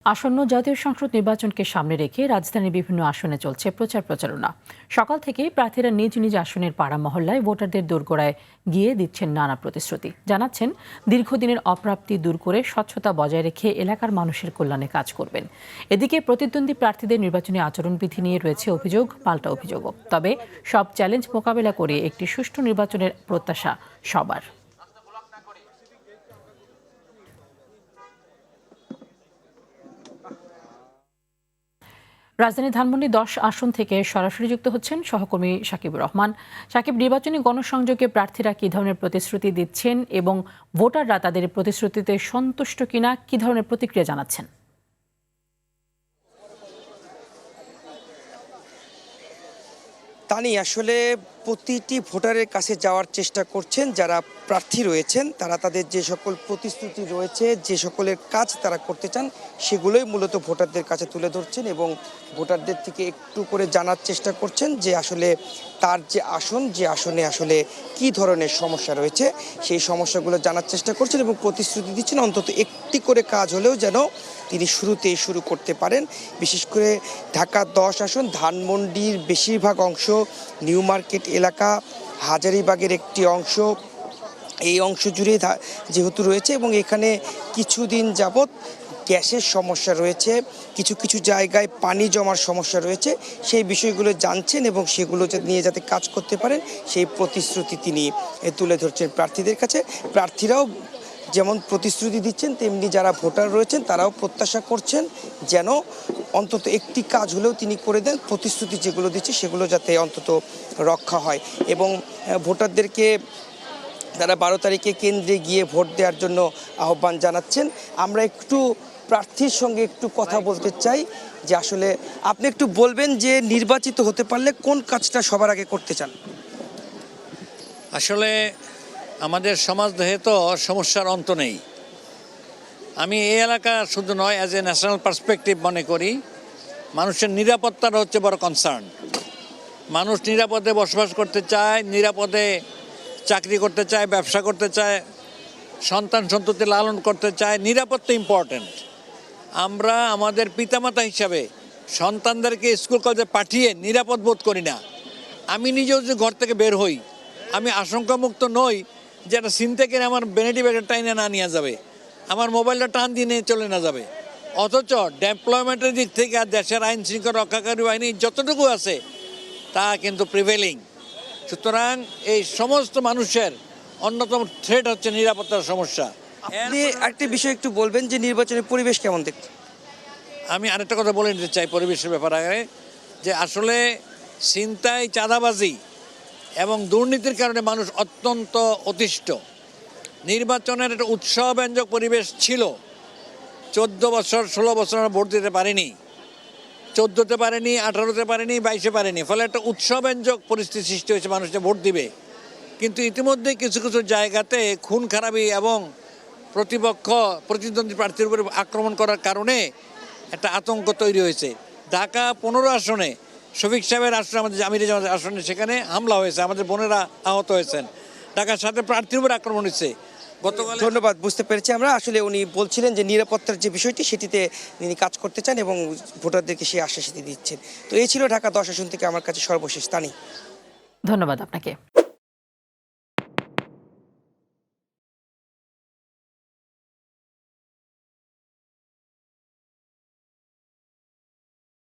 আসন্ন জাতীয় সংসদ নির্বাচনকে সামনে রেখে রাজধানীর বিভিন্ন আসনে চলছে প্রচারণা। সকাল থেকেই প্রার্থীরা নিজ নিজ আসনের পাড়া মহল্লায় ভোটারদের দোরগোড়ায় গিয়ে দিচ্ছেন নানা প্রতিশ্রুতি, জানাচ্ছেন দীর্ঘদিনের অপ্রাপ্তি দূর করে স্বচ্ছতা বজায় রেখে এলাকার মানুষের কল্যাণে কাজ করবেন। এদিকে প্রতিদ্বন্দ্বী প্রার্থীদের নির্বাচনী আচরণবিধি নিয়ে রয়েছে অভিযোগ, পাল্টা অভিযোগও। তবে সব চ্যালেঞ্জ মোকাবেলা করে একটি সুষ্ঠু নির্বাচনের প্রত্যাশা সবার। রাজধানী ধানমন্ডি 10 আসন থেকে সরাসরি যুক্ত হচ্ছেন সহকর্মী সাকিবুর রহমান। সাকিব, নির্বাচনী গণসংযোগে প্রার্থীরা কী ধরনের প্রতিশ্রুতি দিচ্ছেন এবং ভোটাররা তাদের প্রতিশ্রুতিতে সন্তুষ্ট কিনা, কী ধরনের প্রতিক্রিয়া জানাচ্ছেন? তানি আসলে প্রতিটি ভোটারের কাছে যাওয়ার চেষ্টা করছেন যারা প্রার্থী রয়েছেন। তারা তাদের যে সকল প্রতিশ্রুতি রয়েছে, যে সকলের কাজ তারা করতে চান, সেগুলোই মূলত ভোটারদের কাছে তুলে ধরছেন এবং ভোটারদের থেকে একটু করে জানার চেষ্টা করছেন যে আসলে তার যে আসনে আসলে কি ধরনের সমস্যা রয়েছে, সেই সমস্যাগুলো জানার চেষ্টা করছেন এবং প্রতিশ্রুতি দিচ্ছেন অন্তত একটি করে কাজ হলেও যেন তিনি শুরুতেই শুরু করতে পারেন। বিশেষ করে ঢাকা 10 আসন, ধানমন্ডির বেশিরভাগ অংশ, নিউ মার্কেট এলাকা, হাজারীবাগের একটি অংশ, এই অংশ জুড়ে যেহেতু রয়েছে এবং এখানে কিছুদিন যাবৎ গ্যাসের সমস্যা রয়েছে, কিছু জায়গায় পানি জমার সমস্যা রয়েছে, সেই বিষয়গুলো জানছেন এবং সেগুলো নিয়ে যাতে কাজ করতে পারেন সেই প্রতিশ্রুতি তিনি তুলে ধরছেন প্রার্থীদের কাছে। প্রার্থীরাও যেমন প্রতিশ্রুতি দিচ্ছেন, তেমনি যারা ভোটার রয়েছেন তারাও প্রত্যাশা করছেন যেন অন্তত একটি কাজ হলেও তিনি করে দেন, প্রতিশ্রুতি যেগুলো দিচ্ছে সেগুলো যাতে অন্তত রক্ষা হয় এবং ভোটারদেরকে তারা 12 তারিখে কেন্দ্রে গিয়ে ভোট দেওয়ার জন্য আহ্বান জানাচ্ছেন। আমরা একটু প্রার্থীর সঙ্গে একটু কথা বলতে চাই যে আসলে আপনি একটু বলবেন যে নির্বাচিত হতে পারলে কোন কাজটা সবার আগে করতে চান? আসলে আমাদের সমাজ দেহে তো সমস্যার অন্ত নেই। আমি এই এলাকা শুধু নয়, অ্যাজ এ ন্যাশনাল পার্সপেক্টিভ মনে করি মানুষের নিরাপত্তাটা হচ্ছে বড় কনসার্ন। মানুষ নিরাপদে বসবাস করতে চায়, নিরাপদে চাকরি করতে চায়, ব্যবসা করতে চায়, সন্তান সন্ততি লালন করতে চায়। নিরাপত্তা ইম্পর্ট্যান্ট। আমরা আমাদের পিতামাতা হিসাবে সন্তানদেরকে স্কুল কলেজে পাঠিয়ে নিরাপদ বোধ করি না। আমি নিজেও যে ঘর থেকে বের হই, আমি আশঙ্কামুক্ত নই যে একটা চিন্তা করে আমার বেনেটি ব্যাগের টাইনে না নিয়ে যাবে, আমার মোবাইলটা টান দিয়ে নিয়ে চলে না যাবে। অথচ ডেভেলপমেন্টের দিক থেকে আর দেশের আইন শৃঙ্খলা রক্ষাকারী বাহিনী যতটুকু আছে তা কিন্তু প্রিভেলিং। সুতরাং এই সমস্ত মানুষের অন্যতম থ্রেট হচ্ছে নিরাপত্তার সমস্যা। আপনি একটি বিষয় একটু বলবেন যে নির্বাচনের পরিবেশ কেমন দেখতে? আমি আরেকটা কথা বলে নিতে চাই পরিবেশের ব্যাপারে, যে আসলে ছিনতাই, চাঁদাবাজি এবং দুর্নীতির কারণে মানুষ অত্যন্ত অতিষ্ঠ। নির্বাচনের একটা উৎসবব্যঞ্জক পরিবেশ ছিল। 14 বছর 16 বছর আমরা ভোট দিতে পারিনি, 14তে পারেনি, 18তে পারেনি, 22-এ পারেনি। ফলে একটা উৎসবব্যঞ্জক পরিস্থিতি সৃষ্টি হয়েছে, মানুষ যে ভোট দিবে। কিন্তু ইতিমধ্যে কিছু জায়গাতে খুন খারাপি এবং প্রতিদ্বন্দ্বী প্রার্থীর উপরে আক্রমণ করার কারণে একটা আতঙ্ক তৈরি হয়েছে। ঢাকা 15 আসনে শফিক সাহেবের আসনে, আমাদের আমির জামাতের আসনে, সেখানে হামলা হয়েছে, আমাদের বোনেরা আহত হয়েছেন। ঢাকার সাথে প্রার্থীর উপর আক্রমণ হয়েছে গতকাল। ধন্যবাদ, বুঝতে পেরেছি আমরা। আসলে উনি বলছিলেন যে নিরাপত্তার যে বিষয়টি সেটিতে তিনি কাজ করতে চান এবং ভোটারদেরকে সেই আশ্বাস দিচ্ছেন। তো এই ছিল ঢাকা 10 আসন থেকে আমার কাছে সর্বশেষ। তানি, ধন্যবাদ আপনাকে।